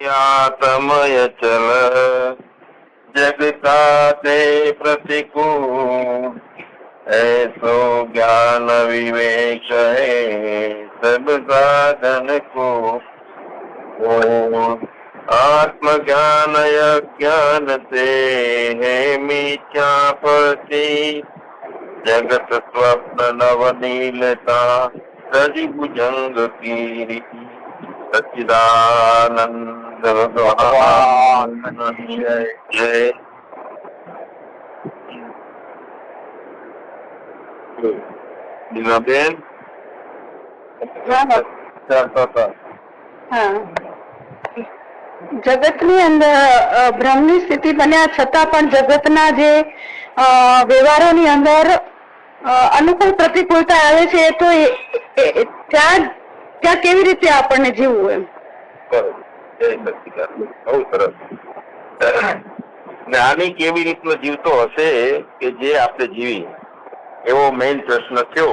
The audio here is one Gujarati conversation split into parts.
तमय चल जगता ते प्रतिकूल ऐसो ज्ञान विवेक है सब साधन को आत्मज्ञान अज्ञान से है मिथ्या प्रति जगत स्वप्न नवनीलता रजिभुजंग की सच्चिदानंद भगवान जय। બેન જગતની અંદર બ્રહ્મની સ્થિતિ બન્યા છતાં પણ જગતના જે વ્યવહારોની અંદર અનુકૂળ પ્રતિકૂળતા આવે છે તો ત્યાં કેવી રીતે આપણને જીવવું એમ? બહુ સરસ. આની કેવી રીતનો જીવતો હશે કે જે આપણે જીવી, એવો મેઇન પ્રશ્ન થયો.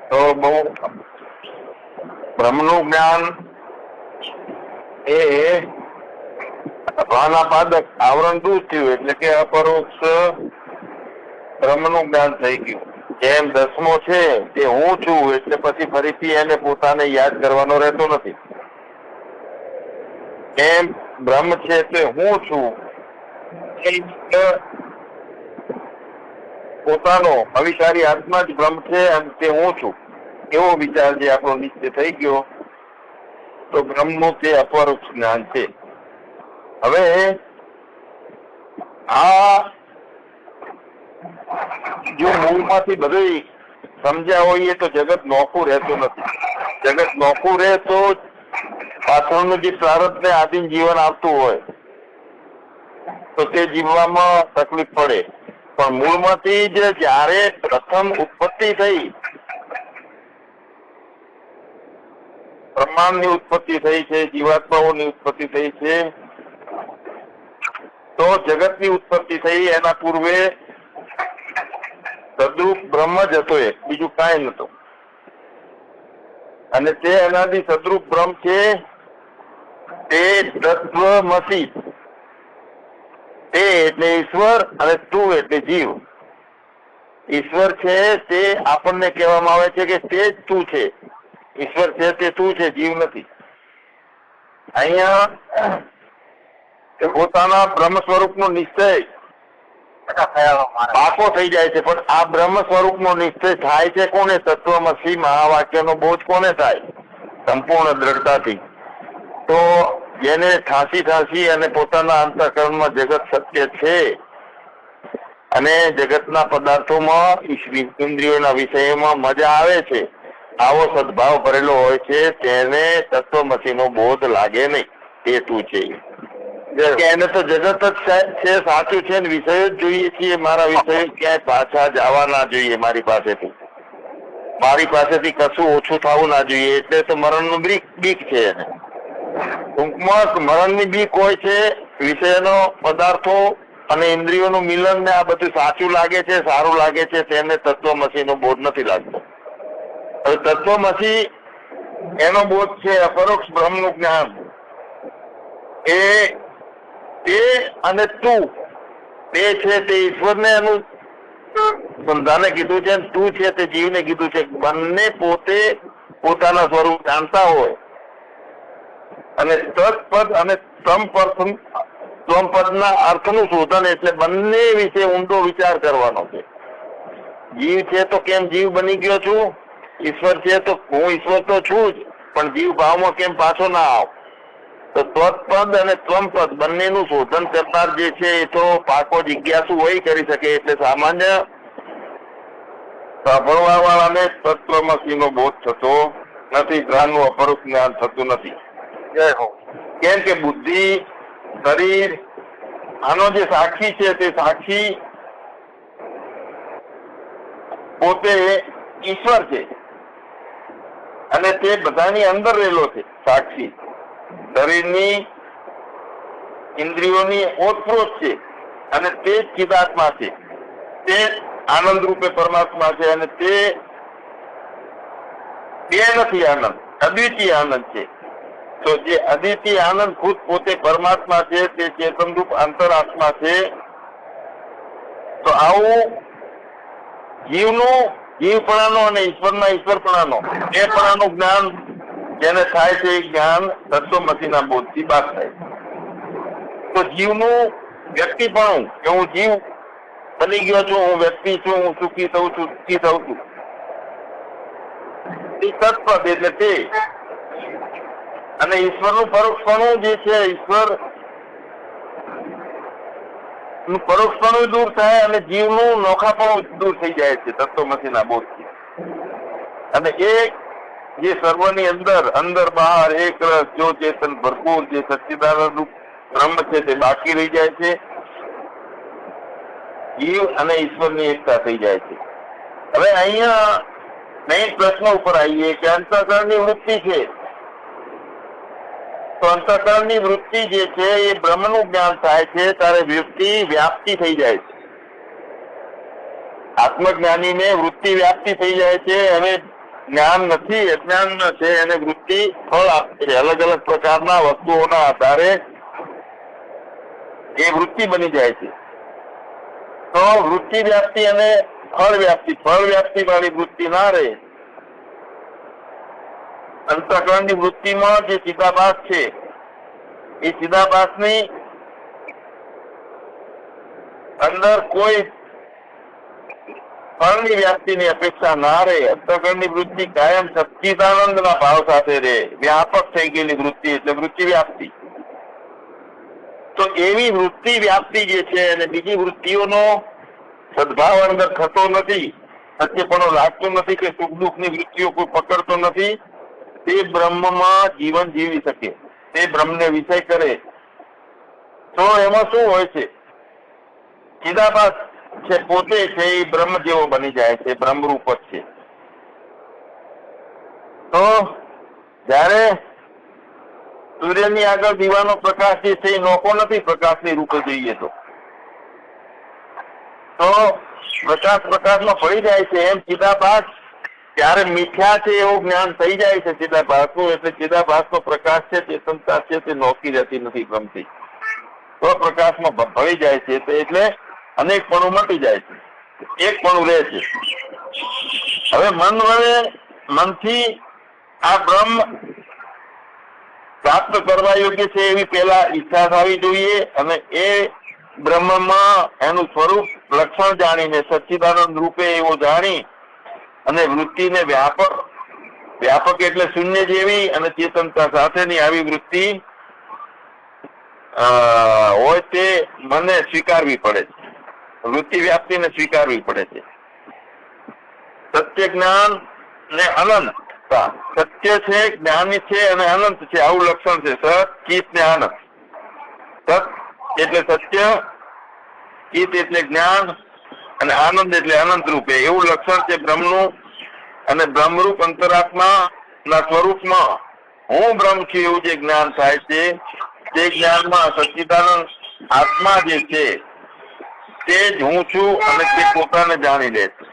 તો બહુ બ્રહ્મનું જ્ઞાન એ ભાનાપાદક આવરણ દૂર થયું એટલે કે અપરોક્ષ બ્રહ્મનું જ્ઞાન થઈ ગયું. જેમ દસમો છે તે હું છું એટલે પછી ફરીથી એને પોતાને યાદ કરવાનો રહેતો નથી. એમ બ્રહ્મ છે તે હું છું પોતાનો અવિકારી આત્મા જ બ્રહ્મ છે અને તે હું છું એવો વિચાર જે આપણો નિશ્ચય થઈ ગયો તો બ્રહ્મનું તે અપરોક્ષ જ્ઞાન છે. હવે આ જો મૂળમાંથી બધું સમજ્યા હોઈએ તો જગત નોખું રહેતું નથી. જગત નોખું રહે તો પાછળનું જે પ્રારબ્ધ ને આદિમ જીવન આવતું હોય તો તે જીવવામાં તકલીફ પડે. પણ મૂળમાંથી જ જયારે પ્રથમ ઉત્પત્તિ થઈ, બ્રહ્માંડની ઉત્પત્તિ થઈ છે, જીવાત્માઓની ઉત્પત્તિ થઈ છે, તો જગતની ઉત્પત્તિ થઈ એના પૂર્વે સદરૂપ બ્રહ્મ જ હતો, એ બીજું કાંઈ નતું. અને તે એનાથી સદરૂપ બ્રહ્મ છે તે તત્વમસી. તે એટલે ઈશ્વર અને તું એટલે જીવ. ઈશ્વર છે તે આપણને કહેવામાં આવે છે કે તે જ તું છે. ઈશ્વર છે તે તું છે, જીવ નથી. અહીંયા પોતાના બ્રહ્મ સ્વરૂપનો નિશ્ચય પાકો થઈ જાય છે. પણ આ બ્રહ્મ સ્વરૂપનો નિશ્ચય થાય છે કોને? તત્વમસી મહાવાક્યનો બોધ કોને થાય? સંપૂર્ણ દ્રઢતાથી. તો જેને ઠાંસી અને પોતાના અંતઃકરણમાં જગત સત્ય છે અને જગતના પદાર્થોમાં ઇન્દ્રિયોના વિષયોમાં મજા આવે છે, આવો સદભાવ ભરેલો હોય છે, તેને તત્વમસીનો બોધ લાગે નહીં. તે તું છે કે એને તો જગત જ છે, સાચું છે, ને વિષયો જ જોઈએ છીએ. મારા વિષયો ક્યાંય પાછા જવા ના જોઈએ. મારી પાસેથી કશું ઓછું થવું ના જોઈએ. એટલે તો મરણનું બીક છે એને. ટૂંકમાં મરણની બીક હોય છે. વિષયનો પદાર્થો અને ઇન્દ્રિયોનું મિલન ને આ બધું સાચું લાગે છે, સારું લાગે છે, તેને તત્વમસીનો બોધ નથી લાગતો. હવે તત્વમસી એનો બોધ છે અપરોક્ષ બ્રહ્મનું જ્ઞાન. એ તે અને તું તે છે તે ઈશ્વરને એનું સંધાને કીધું છે, તું છે તે જીવને કીધું છે. બંને પોતે પોતાના સ્વરૂપ જાણતા હોય અને તત્પદ અને ત્વમપદના અર્થનું શોધન, એટલે બંને વિશે ઊંડો વિચાર કરવાનો છે. જીવ છે તો કેમ જીવ બની ગયો છું? ઈશ્વર છે તો હું ઈશ્વર તો છું જ, પણ જીવ ભાવમાં કેમ પાછો ના આવ? તો ત્વત્પદ અને ત્વમપદ બંનેનું શોધન કરનાર જે છે એ તો પાકો જિજ્ઞાસુ હોય કરી શકે. એટલે સામાન્ય સાંભળવા વાળાને તત્વમસીનો બોધ થતો નથી, જ્ઞાનનું અપરોક્ષ જ્ઞાન થતું નથી. કેમ કે બુદ્ધિ, શરીર, આનો જે સાક્ષી છે તે સાક્ષી પોતે ઈશ્વર છે અને તે બધાની અંદર રહેલો છે. સાક્ષી શરીરની, ઇન્દ્રિયોની ઓતપ્રોત છે અને તે જ ચિદાત્મા છે. તે આનંદ રૂપે પરમાત્મા છે અને તે બે નથી આનંદ, અદ્વિતીય આનંદ છે. તો જે અદિતિ આનંદ ખુદ પોતે પરમાત્મા છે, તે ચેતનરૂપ અંતરાત્મા છે. તો આવું જીવપણાનો અને ઈશ્વરપણાનો બેપણાનું જ્ઞાન જેને થાય છે એ જ્ઞાન તત્વમસીના બોધથી બાદ થાય. તો જીવનું વ્યક્તિપણું કે હું જીવ બની ગયો છું, હું વ્યક્તિ છું, હું સુખી થઉં છું, દુઃખી થઉં છું, એ તત્પદ એટલે તે. અને ઈશ્વરનું પરોક્ષપણું જે છે, ઈશ્વર પરોક્ષપણું દૂર થાય અને જીવનું નોખાપણું દૂર થઈ જાય છે તત્વમસીના બોધથી. અને એ જે સર્વની અંદર બહાર એક રસ જો ચેતન ભરપૂર જે સચ્ચિદાનંદ રૂપ બ્રહ્મ છે તે બાકી રહી જાય છે. જીવ અને ઈશ્વરની એકતા થઈ જાય છે. હવે અહીંયા મેઇન પ્રશ્ન ઉપર આવીએ કે અંતઃકરણની વૃત્તિ છે, તો અંતઃકરણની વૃત્તિ જે છે એ બ્રહ્મનું જ્ઞાન થાય છે ત્યારે વૃત્તિ વ્યાપ્તિ થઈ જાય છે. આત્મજ્ઞાનીને વૃત્તિ વ્યાપ્તિ થઈ જાય છે અને જ્ઞાન નથી, અજ્ઞાન છે એને વૃત્તિ ફળ આપે છે. અલગ અલગ પ્રકારના વસ્તુઓના આધારે એ વૃત્તિ બની જાય છે. તો વૃત્તિ વ્યાપ્તિ અને ફળ વ્યાપ્તિ વાળી વૃત્તિ ના રહે. અંતઃકરણની વૃત્તિમાં જે ચિદાભાસ છે એ ચિદાભાસની અંદર કોઈ ફળની વ્યાપ્તિની અપેક્ષા ના રહે. અંતઃકરણની વૃત્તિ કાયમ સચ્ચિદાનંદના ભાવ સાથે રહે. વ્યાપક થઈ ગયેલી વૃત્તિ એટલે વૃત્તિ વ્યાપ્તિ. તો એવી વૃત્તિ વ્યાપ્તિ જે છે અને બીજી વૃત્તિઓનો સદભાવ અંદર થતો નથી, સત્યપણો લાગતો નથી કે સુખ દુઃખની વૃત્તિઓ કોઈ પકડતો નથી, તે બ્રહ્મમાં જીવન જીવી શકે, તે બ્રહ્મને વિષય કરે. તો એમાં શું હોય છે? ચિદાભાસ છે પોતે છે એ બ્રહ્મ જેવો બની જાય છે, બ્રહ્મરૂપ જ છે. તો જયારે સૂર્યની આગળ દીવાનો પ્રકાશ જે છે એ નોખો નથી પ્રકાશની રૂપે જોઈએ તો પ્રકાશમાં પડી જાય છે. એમ ચિદાભાસ ત્યારે મિથ્યા છે એવું જ્ઞાન થઈ જાય છે ચિદાભાસનું. એટલે ચિદાભાસનો પ્રકાશ છે, ચેતનતા છે, તે નોખી રહેતી નથી બ્રહ્મથી. તો પ્રકાશમાં ભળી જાય છે, એટલે અનેકપણું મટી જાય છે, એકપણું રહે છે. હવે મનથી આ બ્રહ્મ પ્રાપ્ત કરવા યોગ્ય છે એવી પેલા ઈચ્છા થવી જોઈએ. અને એ બ્રહ્મમાં એનું સ્વરૂપ લક્ષણ જાણીને સચ્ચિદાનંદ રૂપે એવો જાણી અને વૃત્તિને વ્યાપક એટલે શૂન્ય જેવી અને ચેતનતા સાથેની આવી વૃત્તિ હોય તે મને સ્વીકારવી પડે છે. વૃત્તિ વ્યાપ્તિને સ્વીકારવી પડે છે. સત્ય જ્ઞાન ને અનંતતા. સત્ય છે, જ્ઞાની છે અને અનંત છે, આવું લક્ષણ છે. સત, ચિત ને આનંદ. સત એટલે સત્ય, ચિત એટલે જ્ઞાન અને આનંદ એટલે અનંત રૂપે એવું લક્ષણ છે બ્રહ્મનું. અને બ્રહ્મરૂપ અંતરાત્મા ના સ્વરૂપમાં હું બ્રહ્મ છું એવું જે જ્ઞાન થાય છે, તે જ્ઞાનમાં સચ્ચિદાનંદ આત્મા જે છે તે જ હું છું અને તે પોતાને જાણી લે છે.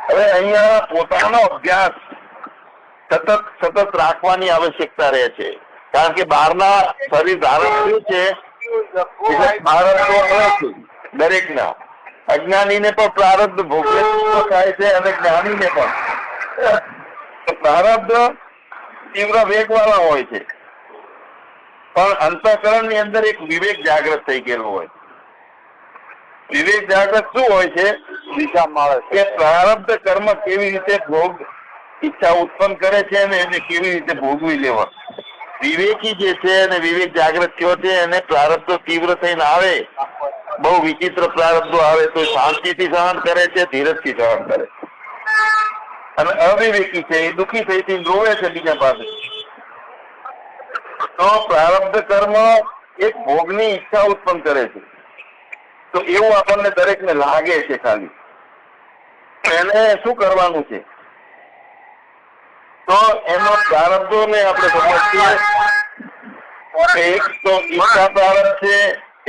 હવે અહીંયા પોતાનો અભ્યાસ સતત રાખવાની આવશ્યકતા રહે છે. કારણ કે બહારના શરીર ધારણ થયું છે એટલે પ્રારબ્ધો દરેકના. અજ્ઞાનીને પણ પ્રારબ્ધ ભોગવે થાય છે અને જ્ઞાનીને પણ પ્રારબ્ધ તીવ્ર વેગવાળા હોય છે. પણ અંતઃકરણની અંદર એક વિવેક જાગૃત થઈ ગયેલો હોય. વિવેક જાગૃત શું હોય છે? દિશા મળે કે પ્રારબ્ધ કર્મ કેવી રીતે ભોગ ઈચ્છા ઉત્પન્ન કરે છે અને એને કેવી રીતે ભોગવી લેવા. વિવેકી જે છે અને વિવેક જાગૃત થયો છે એને પ્રારબ્ધો તીવ્ર થઈને આવે, બહુ વિચિત્ર પ્રારબ્ધો આવે તો શાંતિથી સહન કરે છે, ધીરજથી સહન કરે. અને અવિવેકી છે એ દુઃખી થઈ રોવે છે બીજા પાસે. તો પ્રારબ્ધ કર્મ એક ભોગની ઈચ્છા ઉત્પન્ન કરે છે. તો એવું આપણને દરેકને લાગે છે. ખાલી એને શું કરવાનું છે? તો એનો પ્રારબ્ધોને આપણે સમજીએ. એક તો ઈચ્છા પ્રારબ્ધ છે,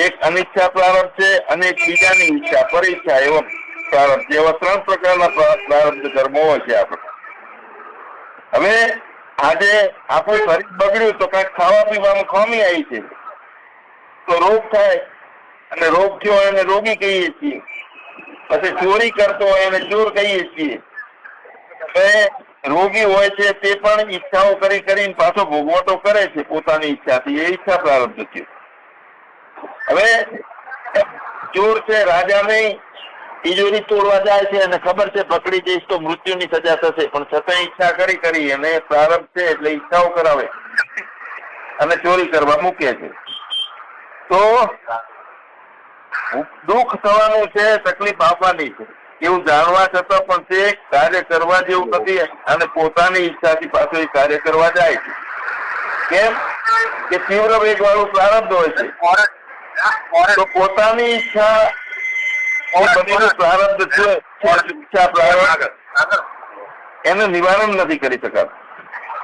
એક અનિચ્છા પ્રારબ્ધ છે અને એક બીજાની ઈચ્છા પરીચ્છા એવા પ્રારબ્ધ છે. એવા ત્રણ પ્રકારના પ્રારબ્ધ કર્મો હોય છે આપણે. હવે આજે આપણું શરીર બગડ્યું તો કઈક ખાવા પીવામાં ખામી આવી છે તો રોગ થાય, અને રોગ થયો એને રોગી કહીએ છીએ. પછી ચોરી કરતો હોય એને ચોર કહીએ છીએ. રોગી હોય છે તે પણ ઈચ્છાઓ કરી કરીને પાછો ભોગવટો કરે છે પોતાની ઈચ્છાથી. એ ઈચ્છા પ્રારબ્ધ છે. હવે ચોર છે રાજા નહીં, તિજોરી તોડવા જાય છે અને ખબર છે પકડી જઈશ તો મૃત્યુની સજા થશે, પણ છતાં ઈચ્છા કરી અને પ્રારબ્ધ છે એટલે ઈચ્છાઓ કરાવે અને ચોરી કરવા મૂકે છે. તો દુઃખ થવાનું છે, તકલીફ આવવાની છે એવું જાણવા છતાં પણ તે કાર્ય કરવા જેવું નથી અને પોતાની ઈચ્છાથી પાછો એ કાર્ય કરવા જાય છે. કેમ કે તીવ્ર વેગ વાળું પ્રારબ્ધ હોય છે. તો પોતાની ઈચ્છા પ્રારબ્ધ છે, ઈચ્છા પ્રારબ્ધ એનું નિવારણ નથી કરી શકાતું.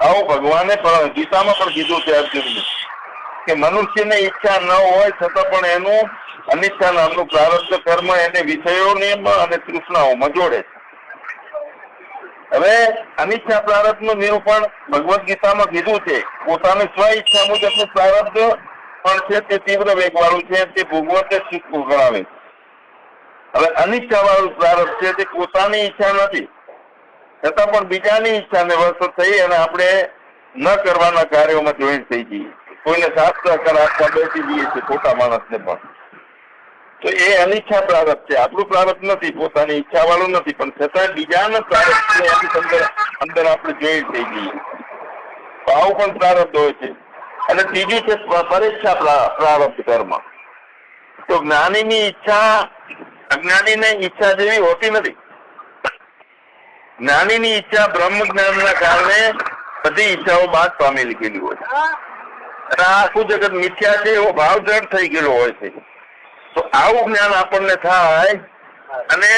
આવું ભગવાને પણ ગીતામાં પણ કીધું છે અર્જુનને કે મનુષ્યને ઈચ્છા ન હોય છતાં પણ એનું અનિચ્છા નામનું પ્રારબ્ધ કર્મ એને વિષયોને અને તૃષ્ણાઓમાં જોડે છે. હવે અનિચ્છા પ્રારબ્ધ નું નિરૂપણ ભગવદ ગીતામાં કીધું છે. પોતાની સ્વ ઈચ્છા મુજબનું પ્રારબ્ધ પણ છે તે તીવ્ર વેગ વાળું છે, તે ભોગવતે સુખ ગણાવે. હવે અનિચ્છા વાળું પ્રારબ્ધ છે તે પોતાની ઈચ્છા નથી છતાં પણ બીજાની ઈચ્છાને વશ થઈ અને આપણે ન કરવાના કાર્યોમાં જોઈન્ટ થઈ જઈએ. કોઈને સાથ સહકાર આપવા બેસી જઈએ છીએ ખોટા માણસને પણ. તો એ અનિચ્છા પ્રારબ્ધ છે, આપણું પ્રારબ્ધ નથી, પોતાની ઈચ્છા વાળું નથી, પણ છતાં બીજાના પ્રારબ્ધ અંદર આપણે જોઈન્ટ થઈ જઈએ. તો આવું પણ પ્રારબ્ધ હોય છે. અને ત્રીજું છે પરીક્ષા પ્રારબ્ધ કર્મ. તો જ્ઞાનીની ઈચ્છા અજ્ઞાનીની ઈચ્છા જેવી હોતી નથી. જ્ઞાનીની ઈચ્છા બ્રહ્મ જ્ઞાનના કારણે બધી ઈચ્છાઓ બાદ પામેલી ગયેલી હોય છે. અને આખું જગત મિથ્યા છે એવો ભાવ દ્રઢ થઈ ગયેલો હોય છે. તો આવું જ્ઞાન આપણને થાય અને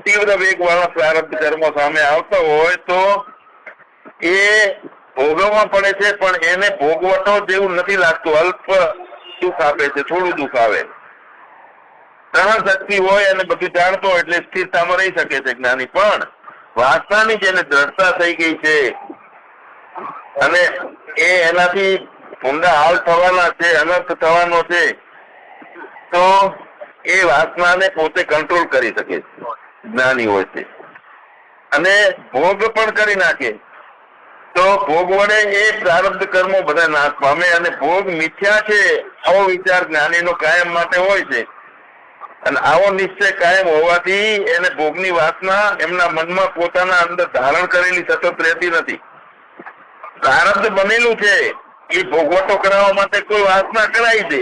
તીવ્ર વેગ વાળા પ્રારબ્ધ કર્મો સામે આવતા હોય તો એ ભોગવવા પડે છે, પણ એને ભોગવટો જેવું નથી લાગતું. અલ્પ દુઃખ આપે છે, થોડું દુઃખ આવે. સહન શક્તિ હોય અને બધું જાણતો હોય એટલે સ્થિરતામાં રહી શકે છે જ્ઞાની. પણ વાસનાની જેને દ્રઢતા થઈ ગઈ છે અને એ એનાથી ઊંડા હાલ થવાના છે, અનર્થ થવાનો છે, તો એ વાસનાને પોતે કંટ્રોલ કરી શકે છે જ્ઞાની હોય છે. અને ભોગ પણ કરી નાખે તો ભોગ વડે એ પ્રારબ્ધ કર્મો બધા નાશ પામે. અને ભોગ મિથ્યા છે આવો વિચાર જ્ઞાનીનો કાયમ માટે હોય છે. અને આવો નિશ્ચય કાયમ હોવાથી એને ભોગની વાસના એમના મનમાં પોતાના અંદર ધારણ કરેલી સતત રહેતી નથી. પ્રારબ્ધ બનેલું છે એ ભોગવટો કરાવવા માટે કોઈ વાસના કરાવી દે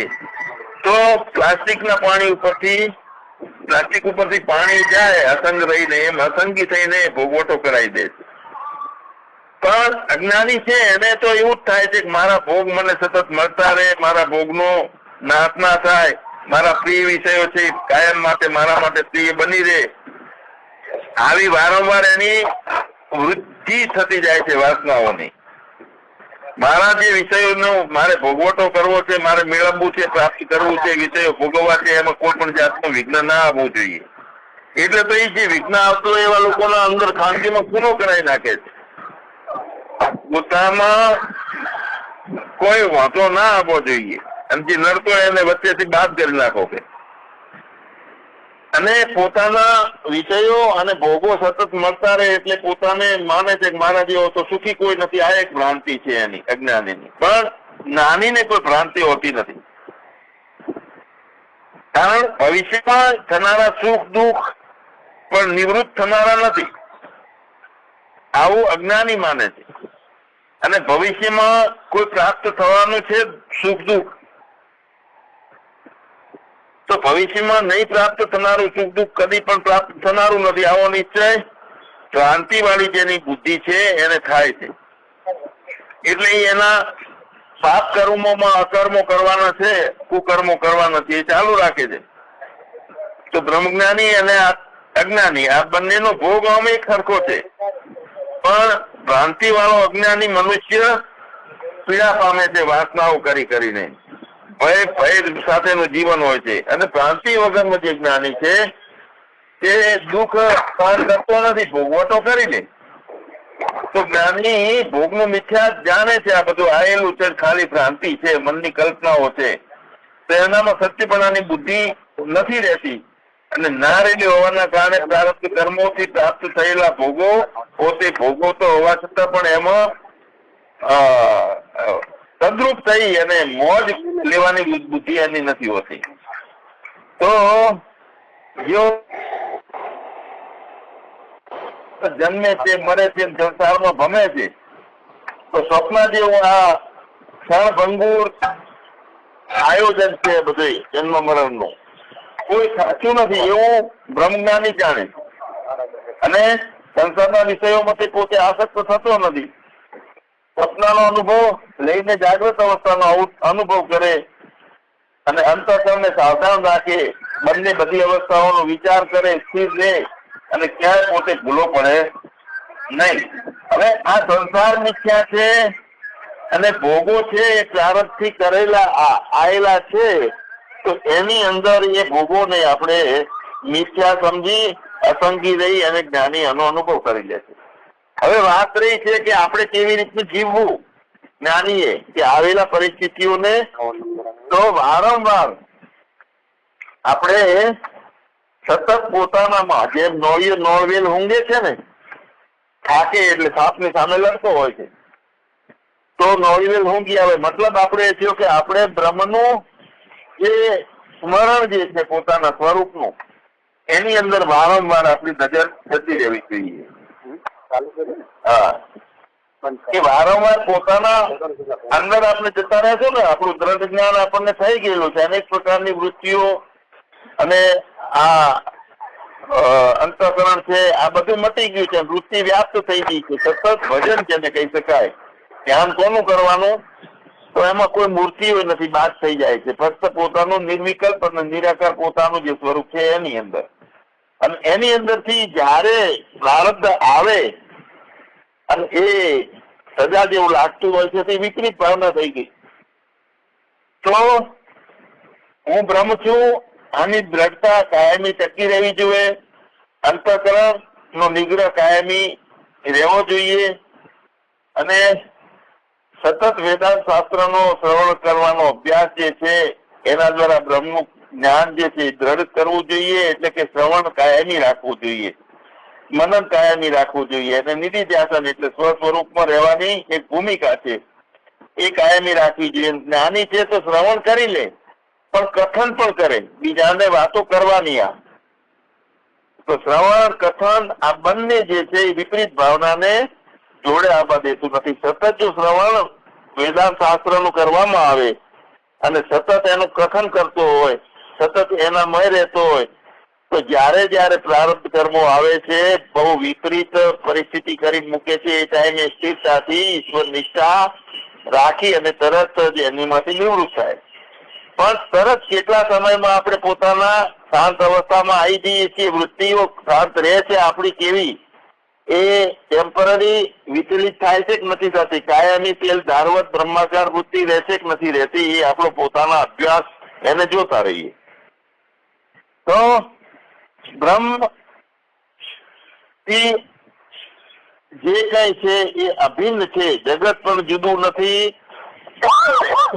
તો પ્લાસ્ટિક ઉપરથી પાણી જાય અસંગ રહીને, એમ અસંગી થઈને ભોગવટો કરાવી દે. પણ અજ્ઞાની છે એને તો એવું જ થાય છે કે મારા ભોગ મને સતત મળતા રહે, મારા ભોગનો નાશ ના થાય, મારા પ્રિય વિષયો છે કાયમ માટે મારા માટે પ્રિય બની રહે. આવી વારંવાર એની વૃદ્ધિ થતી જાય છે વાસનાઓની. મારા જે વિષયોનો મારે ભોગવટો કરવો છે, મારે મેળવવું છે, પ્રાપ્ત કરવું છે, વિષયો ભોગવવા છે, એમાં કોઈ પણ જાતનું વિઘ્ન ના આવવું જોઈએ. એટલે તો એ જે વિઘ્ન આવતો એવા લોકોના અંદર ખાનગીમાં ખૂનો કરાવી નાખે છે. પોતામાં કોઈ વાંધો ના આવવો જોઈએ અને જે નડતો એને વચ્ચેથી બાદ કરી નાખો કે. અને પોતાના વિષયો અને ભોગો સતત મળતા રહે એટલે પોતાને માને છે કે મારા જેવો તો સુખી કોઈ નથી. આ એક ભ્રાંતિ છે એની અજ્ઞાનીની. પણ જ્ઞાનીને કોઈ ભ્રાંતિ હોતી નથી. કારણ ભવિષ્યમાં થનારા સુખ દુઃખ પણ નિવૃત્ત થનારા નથી આવું અજ્ઞાની માને છે. અને ભવિષ્યમાં કોઈ પ્રાપ્ત થવાનું છે સુખ દુઃખ, તો ભવિષ્યમાં નહીં પ્રાપ્ત થનારું સુખ દુઃખ કદી પણ પ્રાપ્ત થનારું નથી આવો નિશ્ચય ક્રાંતિ વાળી જેની બુદ્ધિ છે એને થાય છે. એટલે એના પાપ કર્મોમાં અકર્મો કરવાના છે, કુકર્મો કરવાના છે, એ ચાલુ રાખે છે. તો બ્રહ્મજ્ઞાની અને અજ્ઞાની આ બંનેનો ભોગ આમ એક સરખો છે. પણ ભ્રાંતિ વાળો અજ્ઞાની મનુષ્ય પીડા પામે છે વાસનાઓ કરી કરીને. ભય સાથેનું જીવન હોય છે. અને ભ્રાંતિ વગરનો જે જ્ઞાની છે તે દુઃખ સહન કરતો નથી, ભોગવટો કરી લે. તો જ્ઞાની ભોગનું મિથ્યા જાણે છે, આ બધું આયેલું છે, ખાલી ભ્રાંતિ છે, મનની કલ્પનાઓ છે, તો એનામાં સત્યપણાની બુદ્ધિ નથી રહેતી. અને ના રહેલી હોવાના કારણે પ્રારબ્ધ કર્મોથી પ્રાપ્ત થયેલા ભોગો પોતે ભોગો તો હોવા છતાં પણ એમાં તદ્રુપ થઈ અને મોજ લેવાની બુદ્ધિ એની નથી હોતી. તો જો જન્મે છે, મરે છે, સંસારમાં ભમે છે, તો સ્વપ્ન જેવું આ ક્ષણભંગુર આયોજન છે બધું જન્મ મરણ નું, કોઈ સાચું નથી એવું બ્રહ્મજ્ઞાની જાણે. અને સંસારના વિષયોમાંથી પોતે આસક્ત થતો નથી. સ્વપ્નનો અનુભવ લઈને જાગૃત અવસ્થાનો અનુભવ કરે અને અંતઃકરણને સાવધાન રાખે, બંને બધી અવસ્થાઓનો વિચાર કરે, સ્થિર રહે અને ક્યાંય પોતે ભૂલો પડે નહીં. હવે આ સંસાર મિથ્યા છે અને ભોગો છે એ પ્રારબ્ધથી કરેલા આયેલા છે, તો એની અંદર એ ભોગોને આપણે મિથ્યા સમજી અસંગી રહી અને જ્ઞાની એનો અનુભવ કરી લે છે. હવે વાત રહી છે કે આપણે કેવી રીતનું જીવવું. જ્ઞાનીએ કે આવેલા પરિસ્થિતિઓને તો વારંવાર આપણે સતત પોતાનામાં જેમ નોળિયો નોળવેલ ઊંઘે છે ને, થાકે એટલે સાપની સામે લડતો હોય છે, તો નોળવેલ ઊંઘી આવે. મતલબ આપણે એ થયો કે આપણે બ્રહ્મનું જે સ્મરણ જે છે પોતાના સ્વરૂપનું, એની અંદર વારંવાર આપણી નજર જતી રહેવી જોઈએ. હા, કે વારંવાર પોતાના અંદર આપણે જતા રહેશો ને, આપણું દ્રઢ જ્ઞાન આપણને થઈ ગયેલું છે. અનેક પ્રકારની વૃત્તિઓ અને આ અંતઃકરણ છે, આ બધું મટી ગયું છે, વૃત્તિ વ્યાપ્ત થઈ ગઈ છે. સતત ભજન જેને કહી શકાય. ધ્યાન કોનું કરવાનું? તો એમાં કોઈ મૂર્તિઓ નથી, બાદ થઈ જાય છે. ફક્ત પોતાનું નિર્વિકલ્પ અને નિરાકાર પોતાનું જે સ્વરૂપ છે એની અંદર. અને એની અંદરથી જયારે પ્રારબ્ધ આવે અને એ સજા જેવું લાગતું હોય છે તે વિપરીત ભાવના થઈ ગઈ. તો હું બ્રહ્મ છું, આની દ્રઢતા કાયમી ટકી રહેવી જોઈએ. અંતઃકરણ નો નિગ્રહ કાયમી રહેવો જોઈએ. અને સતત વેદાંત શાસ્ત્રનો શ્રવણ કરવાનો અભ્યાસ જે છે એના દ્વારા બ્રહ્મનું જ્ઞાન જે છે દ્રઢ કરવું જોઈએ. એટલે કે શ્રવણ કાયમી રાખવું જોઈએ, મનન કાયમી રાખવું જોઈએ. અને નિધિધ્યાસન એટલે સ્વસ્વરૂપમાં રહેવાની એક ભૂમિકા છે, એ કાયમી રાખવી જોઈએ. જ્ઞાની છે તો શ્રવણ કરી લે, પણ કથન પણ કરે, બીજાને વાતો કરવાની. આ તો શ્રવણ કથન આ બંને જે છે એ વિપરીત ભાવનાને જોડે આવવા દેતું નથી. સતત જો શ્રવણ વેદાંત શાસ્ત્રનું કરવામાં આવે અને સતત એનું કથન કરતો હોય, સતત એનામય રહેતો હોય, તો જયારે જયારે પ્રારબ્ધ કર્મો આવે છે, બહુ વિપરીત પરિસ્થિતિ કરી મૂકે છે, એ ટાઈમે સ્થિરતાથી ઈશ્વર નિષ્ઠા રાખી અને તરત જ એનીમાંથી નિવૃત્ત થાય. પણ તરત કેટલા સમયમાં આપણે પોતાના શાંત અવસ્થામાં આવી જઈએ છીએ, વૃત્તિઓ શાંત રહે છે આપણી કેવી, એ ટેમ્પરરી વિચલિત થાય છે કે નથી થતી, કાયમી તેલ ધારવત બ્રહ્માકાર વૃત્તિ રહેશે કે નથી રહેતી, એ આપણો પોતાના અભ્યાસ એને જોતા રહીએ. તો બ્રહ્મ થી જે કઈ છે એ અભિન્ન છે. જગત પણ જુદું નથી,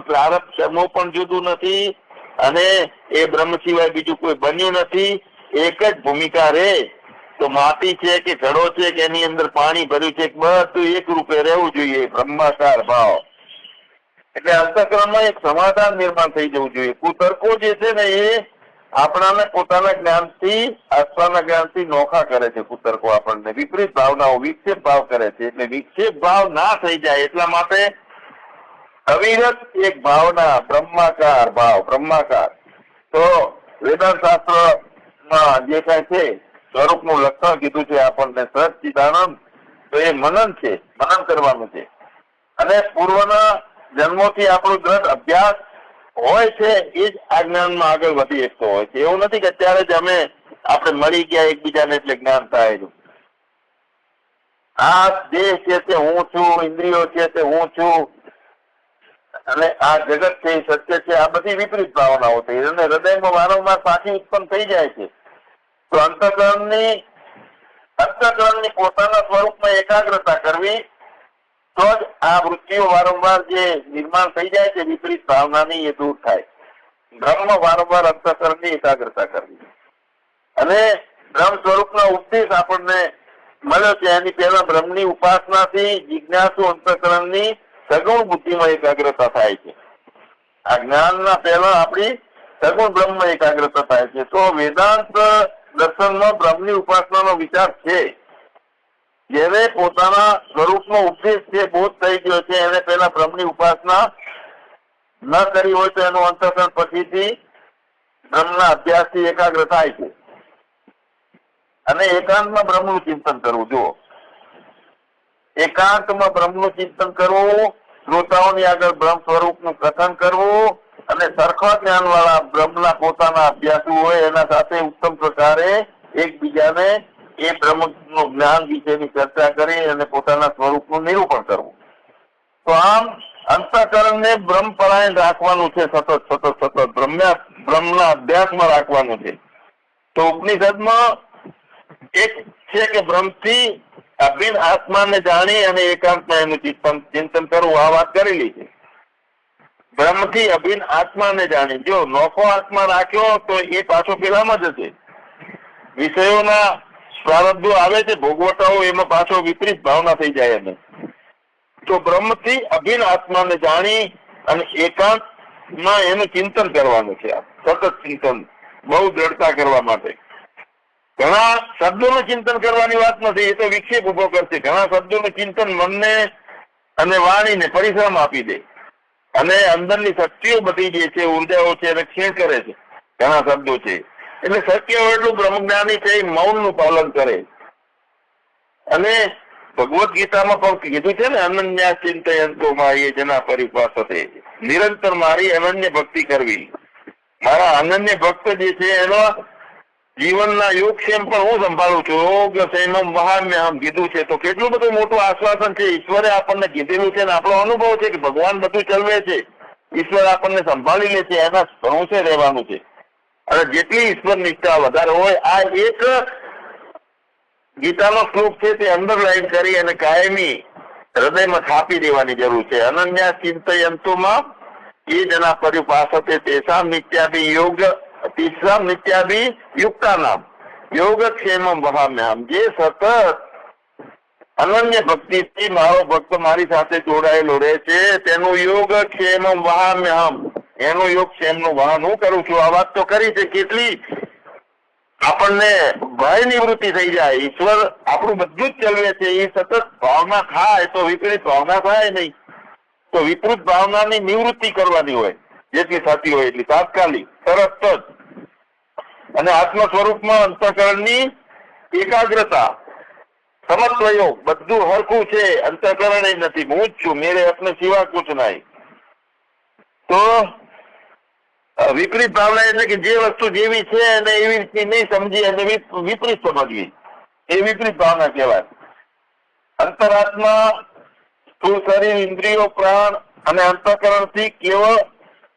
પ્રારબ્ધ કર્મો પણ જુદું નથી, અને એ બ્રહ્મ સિવાય બીજું કોઈ બન્યું નથી. એક જ ભૂમિકા રે. તો માટી છે કે ઘડો છે કે એની અંદર પાણી ભર્યું છે, બધું એક રૂપે રહેવું જોઈએ, બ્રહ્માકાર ભાવ. એટલે અંતઃકરણમાં એક સમાધાન નિર્માણ થઈ જવું જોઈએ. કુતર્કો જે છે ને એ આપણાને પોતાના જ્ઞાનથી, આસ્થાના જ્ઞાનથી નોખા કરે છે. કુતર્કો આપણને વિપરીત ભાવનાઓ, વિક્ષેપ ભાવ કરે છે. એટલે વિક્ષેપ ભાવ ના થઈ જાય એટલા માટે અવિરત એક ભાવના, બ્રહ્માકાર ભાવ, બ્રહ્માકાર. તો વેદાંત શાસ્ત્રમાં જે કઈ છે સ્વરૂપનું લક્ષણ કીધું છે આપણને, સચ્ચિદાનંદ, તો એ મનન છે, મનન કરવાનું છે. અને પૂર્વના જન્મોથી આપણો દ્રઢ અભ્યાસ હોય છે એ જ આ જ્ઞાનમાં આગળ વધી શકતો હોય છે. એવું નથી કે અત્યારે જ આપણે મળી ગયા એકબીજાને એટલે જ્ઞાન થાય. આ દેહ છે તે હું છું, ઇન્દ્રિયો છે તે હું છું, અને આ જગત છે સત્ય છે, આ બધી વિપરીત ભાવનાઓ થઈ અને હૃદયમાં વારંવાર પાછી ઉત્પન્ન થઈ જાય છે. તો અંતઃકરણની અંતઃકરણની પોતાના સ્વરૂપમાં એકાગ્રતા કરવી, તો જ આ વૃત્તિઓ વારંવાર જે નિર્માણ થઈ જાય છે વિપરીત ભાવનાની, એ દૂર થાય. બ્રહ્મ વારંવાર અંતઃકરણની એકાગ્રતા કરવી. અને બ્રહ્મ સ્વરૂપનો ઉપદેશ આપણને મળ્યો છે. એની પહેલા બ્રહ્મની ઉપાસનાથી જિજ્ઞાસુ અંતઃકરણની સગુણ બુદ્ધિમાં એકાગ્રતા થાય છે. આ જ્ઞાનના પહેલા આપણી સગુણ બ્રહ્મમાં એકાગ્રતા થાય છે. તો વેદાંત દર્શનમાં બ્રહ્મની ઉપાસનાનો વિચાર છે. જેને પોતાના સ્વરૂપનો ઉપદેશ છે, બોધ થઈ ગયો છે, એને પહેલા બ્રહ્મની ઉપાસના ન કરી હોય તો એનું અંતઃકરણ પછીથી બ્રહ્મના અભ્યાસથી એકાગ્ર થાય છે. અને એકાંતમાં બ્રહ્મનું ચિંતન કરવું. જુઓ, એકાંતમાં બ્રહ્મનું ચિંતન કરવું, શ્રોતાઓની આગળ બ્રહ્મ સ્વરૂપનું કથન કરવું, અને સરખા જ્ઞાન વાળા બ્રહ્મના પોતાના અભ્યાસુ હોય એના સાથે ઉત્તમ પ્રકારે એકબીજાને એ બ્રહ્મનું જ્ઞાન વિશેની ચર્ચા કરી અને પોતાના સ્વરૂપનું નિરૂપણ કરવું. તો આમ અંતઃકરણને બ્રહ્મપરાયણ રાખવાનું છે. સતત બ્રહ્મના અભ્યાસમાં રાખવાનું છે. તો ઉપનિષદમાં એક છે કે બ્રહ્મથી અભિન્ન આત્માને જાણી અને એકાંતમાં એનું ચિંતન કરવું. આ વાત કરેલી છે. બ્રહ્મથી અભિન્ન આત્માને જાણી. જો નોખો આત્મા રાખ્યો તો એ પાછો પેલામાં જશે. વિષયોના પ્રારબ્ધો આવે છે, ભોગવટાઓ, એમાં પાછો વિપરીત ભાવના થઈ જાય. એને તો બ્રહ્મથી અભિન્ન આત્માને જાણી અને એકાંતમાં એનું ચિંતન કરવાનું છે. સતત ચિંતન, બહુ દ્રઢતા કરવા માટે. ઘણા શબ્દોનું ચિંતન કરવાની વાત નથી, એ તો વિક્ષેપ ઉભો કરશે. ઘણા શબ્દોનું ચિંતન મનને અને વાણીને પરિશ્રમ આપી દે અને અંદરની શક્તિઓ બધી જે છે, ઉર્જાઓ છે, એને ક્ષીણ કરે છે. ઘણા શબ્દો છે એટલે શક્ય હોય એટલું બ્રહ્મજ્ઞાની છે મૌનનું પાલન કરે. અને ભગવદ ગીતામાં પણ કીધું છે ને, અનન્યા ચિંતયંતો મારી જેના પરિપાસતે, નિરંતર મારી અનન્ય ભક્તિ કરવી. મારા અનન્ય ભક્ત જે છે એનો જીવનના યોગક્ષેમ પણ હું સંભાળું છું. યોગ સંયમ મહામ્ય આમ કીધું છે. તો કેટલું બધું મોટું આશ્વાસન છે. ઈશ્વરે આપણને કીધેલું છે ને આપણો અનુભવ છે કે ભગવાન બધું ચલવે છે, ઈશ્વર આપણને સંભાળી લે છે, એના ભરોસે રહેવાનું છે. અને જેટલી ઈશ્વર નિષ્ઠા વધારે હોય, આ એક ગીતાનો શ્લોક છે તે અંડરલાઈન કરી અને કાયમી હૃદયમાં છાપી દેવાની જરૂર છે. અનન્યા ચિંતયંતોમાં એ જના પરિપાસતે તેસામ નિત્યાભી યોગ તીસામ નિત્યાભી યુક્તાનામ યોગક્ષેમમ વહામ્યામ. જે સતત અનન્ય ભક્તિથી મારો ભક્ત મારી સાથે જોડાયેલો રહે છે, તેનું યોગક્ષેમમ વહામ્યામ, એનું યોગક્ષેમનું વહન હું કરું છું. આ વાત તો કરી છે. કેટલી આપણને ભય નિવૃત્તિ થઈ જાય. ઈશ્વર આપણું બધું જ ચલવે છે. એ સતત ભાવના થાય તો વિપરીત ભાવના થાય નહીં. તો વિપરીત ભાવનાની નિવૃત્તિ કરવાની હોય, જેટલી થતી હોય એટલી તાત્કાલિક, તરત જ. અને આત્મ સ્વરૂપમાં અંતઃકરણની એકાગ્રતા, સમત્વયોગ, બધું હરખું છે. અંતઃકરણ નથી, હું જ છું, મેરે અપને સિવા કુછ નહીં. તો વિપરીત ભાવના એટલે કે જે વસ્તુ જેવી છે અને એવી રીતની નહીં સમજી અને વિપરીત સમજવી, એ વિપરીત ભાવના કહેવાય. અંતરાત્મા, સ્થૂળ શરીર, ઇન્દ્રિયો, પ્રાણ અને અંતઃકરણ થી કેવળ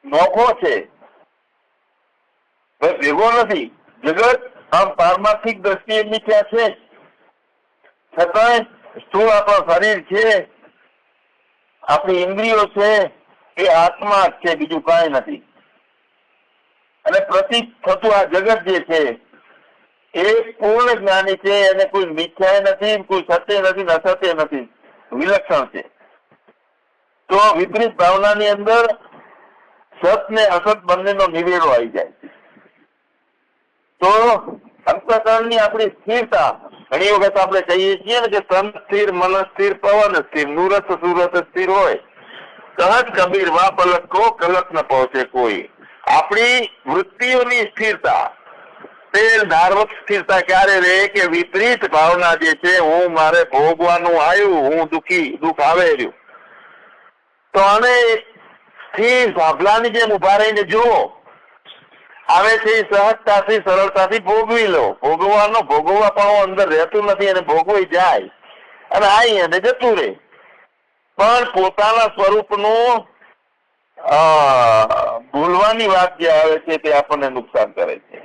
નોખો છે, ભેગો નથી. જગત આમ પારમાર્થિક દ્રષ્ટિએ મિથ્યા છે, છતાંય સ્થૂળ આપણું શરીર છે, આપણી ઇન્દ્રિયો છે, એ આત્મા જ છે, બીજું કાંઈ નથી. અને પ્રતીક થતું આ જગત જે છે એ પૂર્ણ જ્ઞાની છે. એને કોઈ મિથ્યા નથી, કોઈ સત્ય નથી, અસત્ય નથી, વિલક્ષણ છે. તો વિપરીત ભાવનાની અંદર સત ને અસત બંનેનો નિવેડો આવી જાય. તો અંતઃકરણની આપણી સ્થિરતા, ઘણી વખત આપણે કહીએ છીએ ને કે તન સ્થિર, મન સ્થિર, પવન સ્થિર, નુરત સુરત સ્થિર હોય. કહત કબીર વા પલક કો કલક ન પહોંચે કોઈ. આપણી વૃત્તિઓની સ્થિરતા, તે ધાર્મિક સ્થિરતા ક્યારે રહે કે વિપરીત ભાવના જે છે, હું મારે ભોગવાનું આવ્યું, હું દુઃખ આવે રહ્યું, તો આને સ્થિર સાંભળાની જેમ ઉભા રહીને જુઓ. આવે છે એ સહજતાથી, સરળતાથી ભોગવી લો. ભોગવવા પણ અંદર રહેતું નથી અને ભોગવાઈ જાય અને આઈ અને જતું રહે. પણ પોતાના સ્વરૂપનું ભૂલવાની વાત જે આવે છે તે આપણને નુકસાન કરે છે.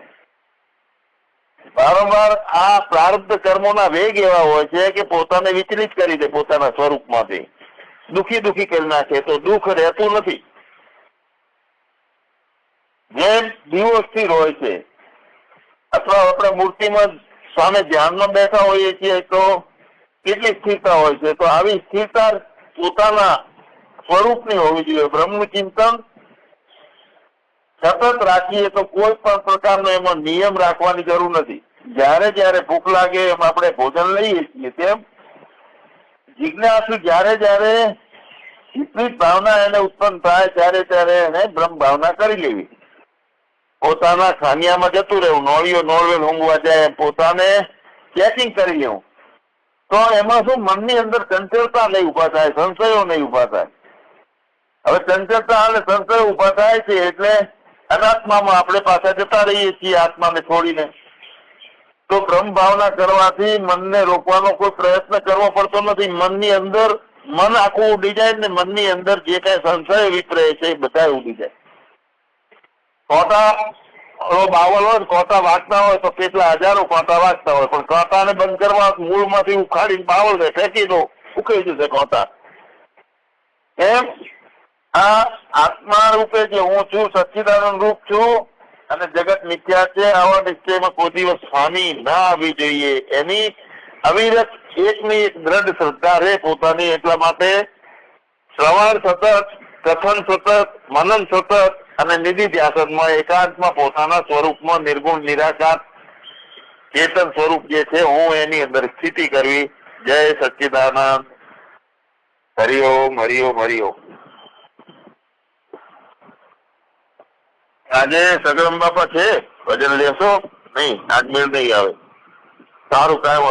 વારંવાર આ પ્રારબ્ધ કર્મોના વેગ એવા હોય છે કે પોતાને વિચલિત કરી દે પોતાના સ્વરૂપમાંથી, દુખી દુખી કરી નાખે, તો દુઃખ રહેતું નથી. જેમ દીવો સ્થિર હોય છે અથવા આપણે મૂર્તિમાં સામે ધ્યાનમાં બેઠા હોઈએ છીએ તો કેટલી સ્થિરતા હોય છે, તો આવી સ્થિરતા પોતાના સ્વરૂપની હોવી જોઈએ. બ્રહ્મનું ચિંતન સતત રાખીએ તો કોઈ પણ પ્રકારનો એમાં નિયમ રાખવાની જરૂર નથી. જયારે જયારે ભૂખ લાગે એમ આપણે ભોજન લઈએ છીએ, તેમ જિજ્ઞાસુ જયારે જયારે વિપરીત ભાવના એને ઉત્પન્ન થાય ત્યારે ત્યારે એને બ્રહ્મ ભાવના કરી લેવી. પોતાના ખાનિયામાં જતું રહેવું, નોળીઓ નોળવેલ ઊંઘવા જાય પોતાને ચેકિંગ કરી લેવું, તો એમાં શું મનની અંદર ચંચળતા નહીં ઉભા થાય, સંશયો નહીં ઉભા થાય. હવે ચંચળતા અને સંશય ઉભા થાય છે એટલે અનાત્મામાં આપણે પાછા જતા રહીએ છીએ આત્માને છોડીને. તો બ્રહ્મ ભાવના કરવાથી મનને રોકવાનો કોઈ પ્રયત્ન કરવો પડતો નથી. મનની અંદર મન આખું ઉડી જાય ને મનની અંદર જે કઈ સંશય વિપરે છે એ બધા ઉડી જાય. કોટા બાવલ હોય, કોટા વાગતા હોય તો કેટલા હજારો કોટા વાગતા હોય, પણ કોટાને બંધ કરવા મૂળમાંથી ઉખાડીને બાવલ ફેંકી દો, ઉકેલી જશે કોટા. એમ આ આત્મા રૂપે જે હું છું, સચ્ચિદાનંદ રૂપ છું અને જગત મિથ્યા છે, આવા નિશ્ચયમાં કોઈ દિવસ હાનિ ના આવી જોઈએ. એની અવિરત એકની એક દ્રઢ શ્રદ્ધા રહે પોતાની. એટલા માટે શ્રવણ સતત, કથન સતત, મનન સતત અને નિધિ ધ્યાસનમાં એકાંતમાં પોતાના સ્વરૂપમાં નિર્ગુણ નિરાકાર ચેતન સ્વરૂપ જે છે હું એની અંદર સ્થિતિ કરવી. જય સચ્ચિદાનંદ. હરિઓમ હરિઓમ હરિઓમ. આજે સગરમ બાપા છે, ભજન લેશો? નહીં, આજ મેળ નહીં આવે. સારું, કાંઈ